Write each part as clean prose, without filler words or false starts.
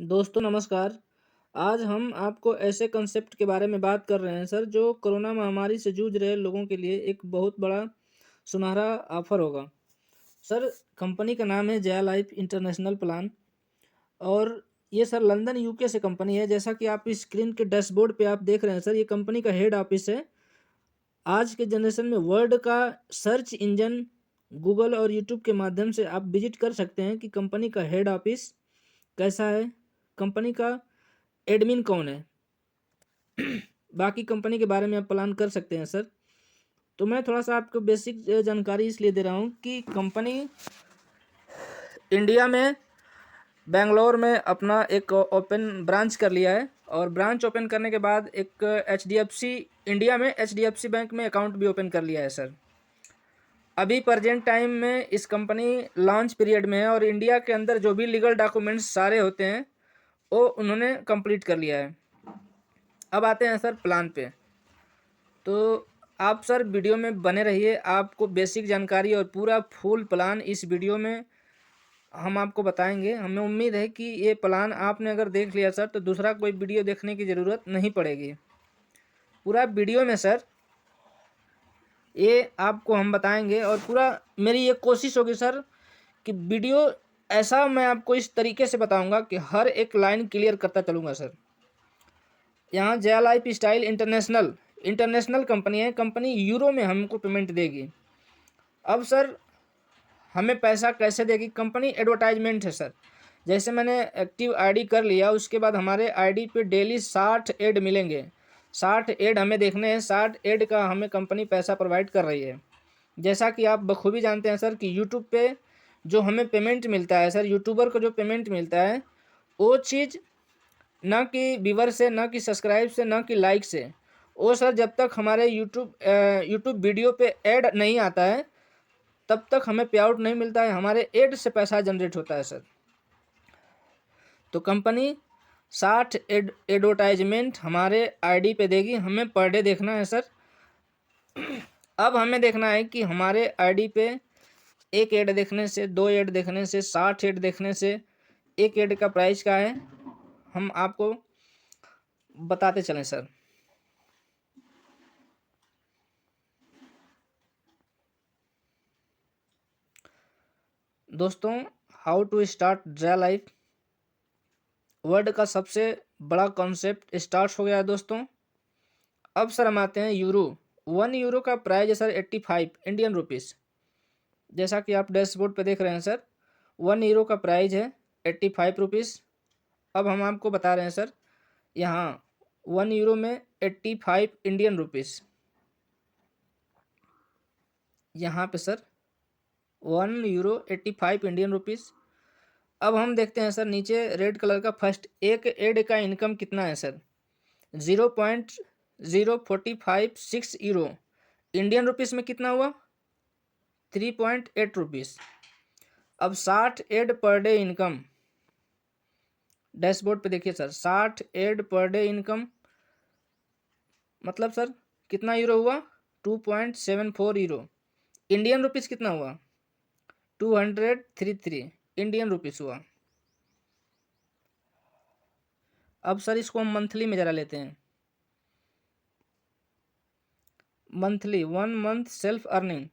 दोस्तों नमस्कार। आज हम आपको ऐसे कंसेप्ट के बारे में बात कर रहे हैं सर, जो कोरोना महामारी से जूझ रहे लोगों के लिए एक बहुत बड़ा सुनहरा ऑफ़र होगा। सर, कंपनी का नाम है जया लाइफ इंटरनेशनल प्लान और ये सर लंदन यूके से कंपनी है। जैसा कि आप इस स्क्रीन के डैशबोर्ड पे आप देख रहे हैं सर, ये कंपनी का हेड ऑफ़िस है। आज के जनरेशन में वर्ल्ड का सर्च इंजन गूगल और यूट्यूब के माध्यम से आप विज़िट कर सकते हैं कि कंपनी का हेड ऑफ़िस कैसा है, कंपनी का एडमिन कौन है। बाकी कंपनी के बारे में आप प्लान कर सकते हैं सर। तो मैं थोड़ा-सा आपको बेसिक जानकारी इसलिए दे रहा हूँ कि कंपनी इंडिया में बैंगलोर में अपना एक ओपन ब्रांच कर लिया है और ब्रांच ओपन करने के बाद एक एचडीएफसी इंडिया में एचडीएफसी बैंक में अकाउंट भी ओपन कर लिया है सर। अभी प्रेजेंट टाइम में इस कंपनी लॉन्च पीरियड में है और इंडिया के अंदर जो भी लीगल डॉक्यूमेंट्स सारे होते हैं, वो उन्होंने कंप्लीट कर लिया है। अब आते हैं सर प्लान पे। तो आप सर वीडियो में बने रहिए, आपको बेसिक जानकारी और पूरा फुल प्लान इस वीडियो में हम आपको बताएंगे। हमें उम्मीद है कि ये प्लान आपने अगर देख लिया सर, तो दूसरा कोई वीडियो देखने की ज़रूरत नहीं पड़ेगी। पूरा वीडियो में सर ये आपको हम बताएंगे और पूरा मेरी ये कोशिश होगी सर कि वीडियो ऐसा मैं आपको इस तरीके से बताऊंगा कि हर एक लाइन क्लियर करता चलूँगा सर। यहाँ Jaya life style international company है। कंपनी यूरो में हमको पेमेंट देगी। अब सर हमें पैसा कैसे देगी? कंपनी एडवर्टाइजमेंट है सर। जैसे मैंने एक्टिव आईडी कर लिया, उसके बाद हमारे आईडी पे डेली 60 ऐड मिलेंगे। 60 ऐड हमें देखने हैं। 60 ऐड का हमें कंपनी पैसा प्रोवाइड कर रही है। जैसा कि आप बखूबी जानते हैं सर कि यूट्यूब पे जो हमें पेमेंट मिलता है सर, यूट्यूबर को जो पेमेंट मिलता है, वो चीज़ ना कि व्यूवर से, ना कि सब्सक्राइब से, ना कि लाइक से। वो सर जब तक हमारे यूट्यूब वीडियो पे ऐड नहीं आता है, तब तक हमें पे आउट नहीं मिलता है। हमारे ऐड से पैसा जनरेट होता है सर। तो कंपनी 60 एडवर्टाइजमेंट हमारे आईडी पे देगी। हमें पर डे देखना है सर। अब हमें देखना है कि हमारे आईडी पे एक ऐड देखने से, दो ऐड देखने से, 60 ऐड देखने से एक ऐड का प्राइस क्या है, हम आपको बताते चलें सर। दोस्तों, how to start Jaya life world का सबसे बड़ा कॉन्सेप्ट स्टार्ट हो गया है दोस्तों। अब सर हम आते हैं यूरो। 1 यूरो का प्राइस है सर 85 इंडियन रुपीज़। जैसा कि आप डैशबोर्ड पे देख रहे हैं सर, 1 यूरो का प्राइस है 85 रुपीज़। अब हम आपको बता रहे हैं सर, यहाँ 1 यूरो में 85 इंडियन रुपीज़। यहाँ पे सर 1 यूरो 85 इंडियन रुपीज़। अब हम देखते हैं सर नीचे रेड कलर का फर्स्ट एक एड का इनकम कितना है सर? 0.0456 यूरो। इंडियन रुपीज़ में कितना हुआ? 3.8 रुपीज़। अब 60 ad per day income, dashboard पे देखिए sir, 60 ad per day income मतलब सर कितना यूरो हुआ? 2.74 यूरो। इंडियन रुपीज़ कितना हुआ? 233 इंडियन रुपीज़ हुआ। अब सर इसको हम मंथली में ज़रा लेते हैं। Monthly 1 month self earning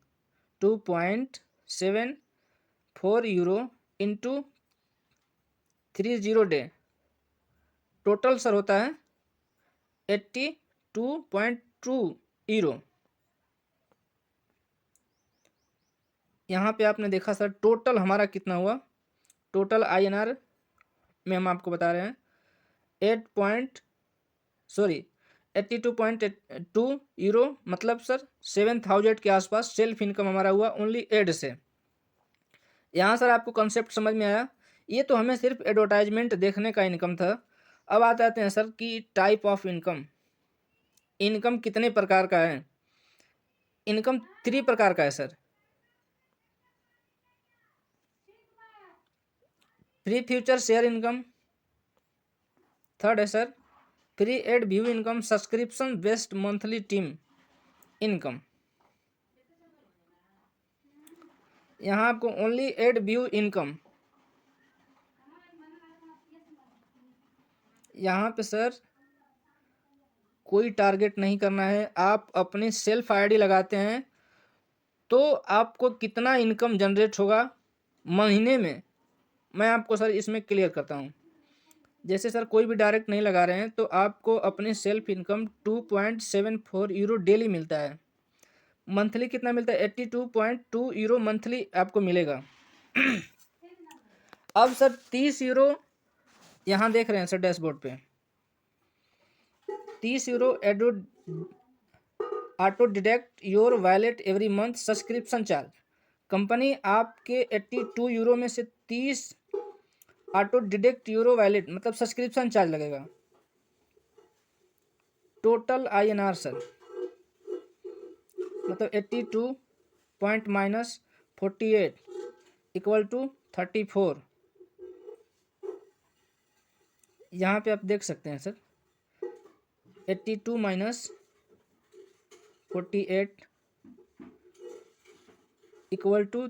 2.74 euro into 30 day, total sir होता है 82.2 यूरो। यहाँ पे आपने देखा सर टोटल हमारा कितना हुआ? टोटल INR में हम आपको बता रहे हैं 82.2 यूरो, मतलब सर 7000 के आसपास सेल्फ इनकम हमारा हुआ ओनली एड से। यहाँ सर आपको कॉन्सेप्ट समझ में आया? ये तो हमें सिर्फ एडवर्टाइजमेंट देखने का इनकम था। अब आ जाते हैं सर कि टाइप ऑफ इनकम, इनकम कितने प्रकार का है? इनकम 3 प्रकार का है sir. Free future share income, third है sir free ad view income, subscription based monthly team income. यहाँ आपको ओनली एड व्यू इनकम, यहाँ पे सर कोई टारगेट नहीं करना है, आप अपनी सेल्फ आईडी लगाते हैं तो आपको कितना इनकम जनरेट होगा महीने में, मैं आपको सर इसमें क्लियर करता हूँ। जैसे सर कोई भी डायरेक्ट नहीं लगा रहे हैं तो आपको अपने सेल्फ इनकम 2.74 यूरो डेली मिलता है। मंथली कितना मिलता है? 82.2 यूरो मंथली आपको मिलेगा। अब सर 30 यूरो यहाँ देख रहे हैं सर डैशबोर्ड पे, 30 euro auto deduct your wallet every month subscription charge. Company आपके 82 यूरो में से 30 ऑटो डिडक्ट यूरो वॉलेट मतलब सब्सक्रिप्शन चार्ज लगेगा। टोटल INR सर मतलब 82 पॉइंट माइनस 48 इक्वल टू 34। यहाँ पे आप देख सकते हैं sir 82 minus 48 equal to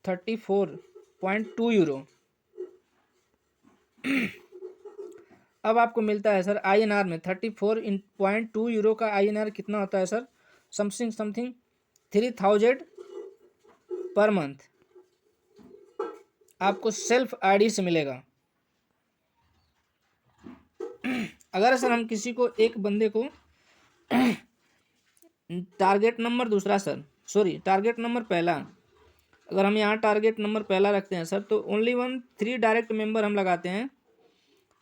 34.2 euro. अब आपको मिलता है सर INR में 34.2 यूरो का INR कितना होता है सर? समथिंग 3000 पर मंथ आपको सेल्फ आईडी से मिलेगा। अगर सर हम किसी को एक बंदे को टारगेट नंबर दूसरा सर टारगेट नंबर पहला, अगर हम यहाँ टारगेट नंबर पहला रखते हैं सर तो ओनली 3 डायरेक्ट मेंबर हम लगाते हैं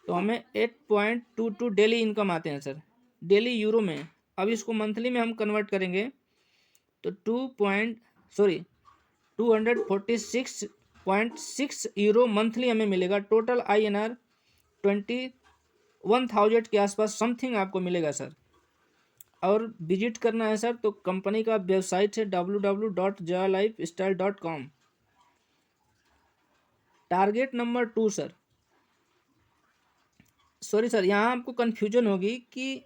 तो हमें 8.22 डेली इनकम आते हैं सर, डेली यूरो में। अब इसको मंथली में हम कन्वर्ट करेंगे तो 246.6 यूरो मंथली हमें मिलेगा। टोटल INR 21,000 के आसपास समथिंग आपको मिलेगा सर। और विजिट करना है सर तो कंपनी का वेबसाइट है www.joylifestyle.com। Target number 2 sir sir यहाँ आपको कन्फ्यूजन होगी कि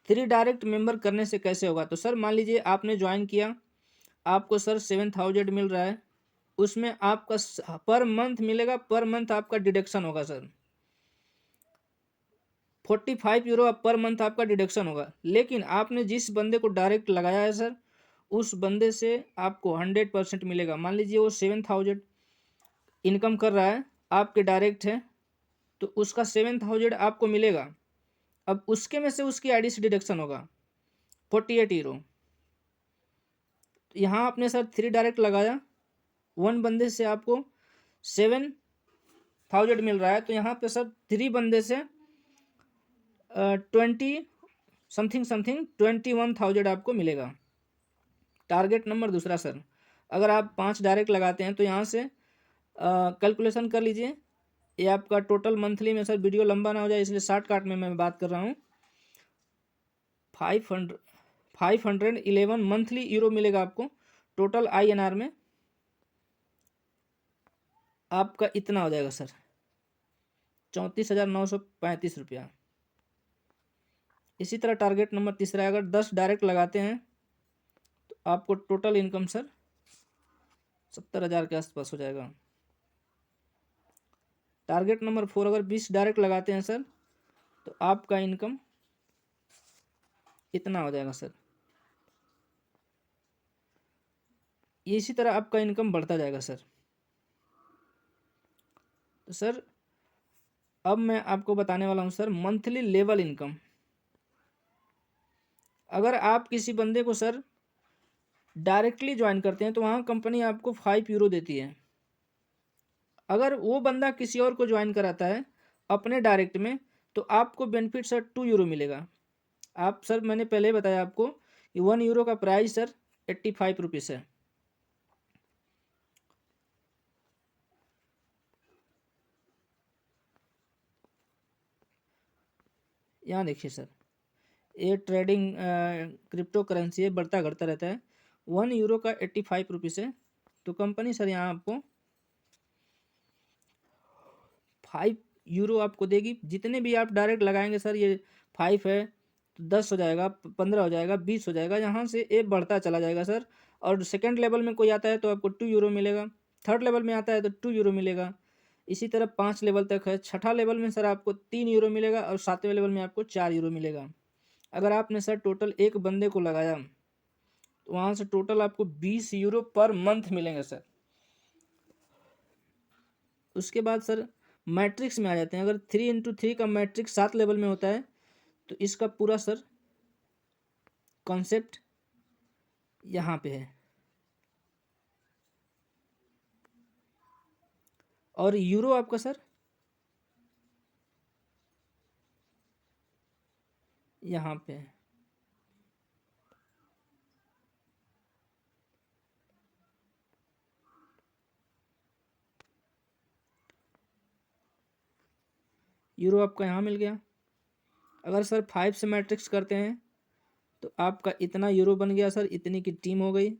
3 डायरेक्ट मेंबर करने से कैसे होगा। तो सर मान लीजिए आपने ज्वाइन किया, आपको सर 7,000 मिल रहा है, उसमें आपका पर मंथ मिलेगा, पर मंथ आपका डिडक्शन होगा सर 45 यूरो पर मंथ आपका डिडक्शन होगा। लेकिन आपने जिस बंदे को डायरेक्ट लगाया है सर उस बंदे से आपको 100% मिलेगा। मान लीजिए वो 7,000 इनकम कर रहा है, आपके डायरेक्ट है तो उसका 7,000 आपको मिलेगा। अब उसके में से उसकी आईडी से डिडक्शन होगा 48 यूरो। यहाँ आपने सर 3 डायरेक्ट लगाया, 1 बंदे से आपको 7,000 मिल रहा है तो यहाँ पे सर 3 बंदे से 21,000 आपको मिलेगा। टारगेट नंबर दूसरा सर, अगर आप 5 डायरेक्ट लगाते हैं तो यहाँ से कैलकुलेशन कर लीजिए। ये आपका टोटल मंथली में सर वीडियो लंबा ना हो जाए इसलिए शॉर्टकट में मैं बात कर रहा हूँ। 511 मंथली यूरो मिलेगा आपको। टोटल INR में आपका इतना हो जाएगा सर 34,935 रुपया। इसी तरह टारगेट नंबर तीसरा, अगर 10 डायरेक्ट लगाते हैं तो आपको टोटल इनकम सर 70,000 के आसपास हो जाएगा। टारगेट नंबर 4, अगर 20 डायरेक्ट लगाते हैं सर तो आपका इनकम इतना हो जाएगा सर। इसी तरह आपका इनकम बढ़ता जाएगा सर। तो सर अब मैं आपको बताने वाला हूँ सर मंथली लेवल इनकम। अगर आप किसी बंदे को सर डायरेक्टली ज्वाइन करते हैं तो वहाँ कंपनी आपको 5 यूरो देती है। अगर वो बंदा किसी और को ज्वाइन कराता है अपने डायरेक्ट में तो आपको बेनिफिट सर 2 यूरो मिलेगा। आप सर मैंने पहले बताया आपको कि 1 यूरो का प्राइस सर 85 रुपीज़ है। यहाँ देखिए सर ये ट्रेडिंग क्रिप्टो करेंसी है, बढ़ता घटता रहता है। 1 यूरो का 85 रुपीज़ है तो कंपनी सर यहाँ आपको 5 यूरो आपको देगी। जितने भी आप डायरेक्ट लगाएंगे सर ये 5 है तो 10 हो जाएगा, 15 हो जाएगा, 20 हो जाएगा, यहाँ से ये बढ़ता चला जाएगा सर। और सेकंड लेवल में कोई आता है तो आपको 2 यूरो मिलेगा, थर्ड लेवल में आता है तो 2 यूरो मिलेगा। इसी तरह 5 लेवल तक है। छठा लेवल में सर आपको 3 यूरो मिलेगा और 7वें लेवल में आपको 4 यूरो मिलेगा। अगर आपने सर टोटल एक बंदे को लगाया तो वहाँ से टोटल आपको 20 यूरो पर मंथ मिलेंगे सर। उसके बाद सर मैट्रिक्स में आ जाते हैं। अगर 3x3 का मैट्रिक्स 7 लेवल में होता है तो इसका पूरा सर कॉन्सेप्ट यहाँ पे है। और यूरो आपका सर यहाँ पे है। यूरो आपका यहाँ मिल गया। अगर सर 5 से मैट्रिक्स करते हैं तो आपका इतना यूरो बन गया सर, इतनी की टीम हो गई।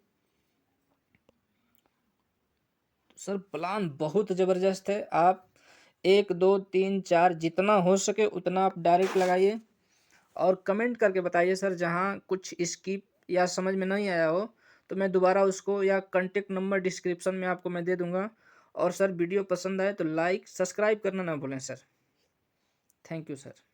तो सर प्लान बहुत ज़बरदस्त है। आप 1 2 3 4 जितना हो सके उतना आप डायरेक्ट लगाइए और कमेंट करके बताइए सर, जहाँ कुछ स्किप या समझ में नहीं आया हो तो मैं दोबारा उसको या कॉन्टेक्ट नंबर डिस्क्रिप्शन में आपको मैं दे दूँगा। और सर वीडियो पसंद आए तो लाइक सब्सक्राइब करना ना भूलें सर। Thank you sir.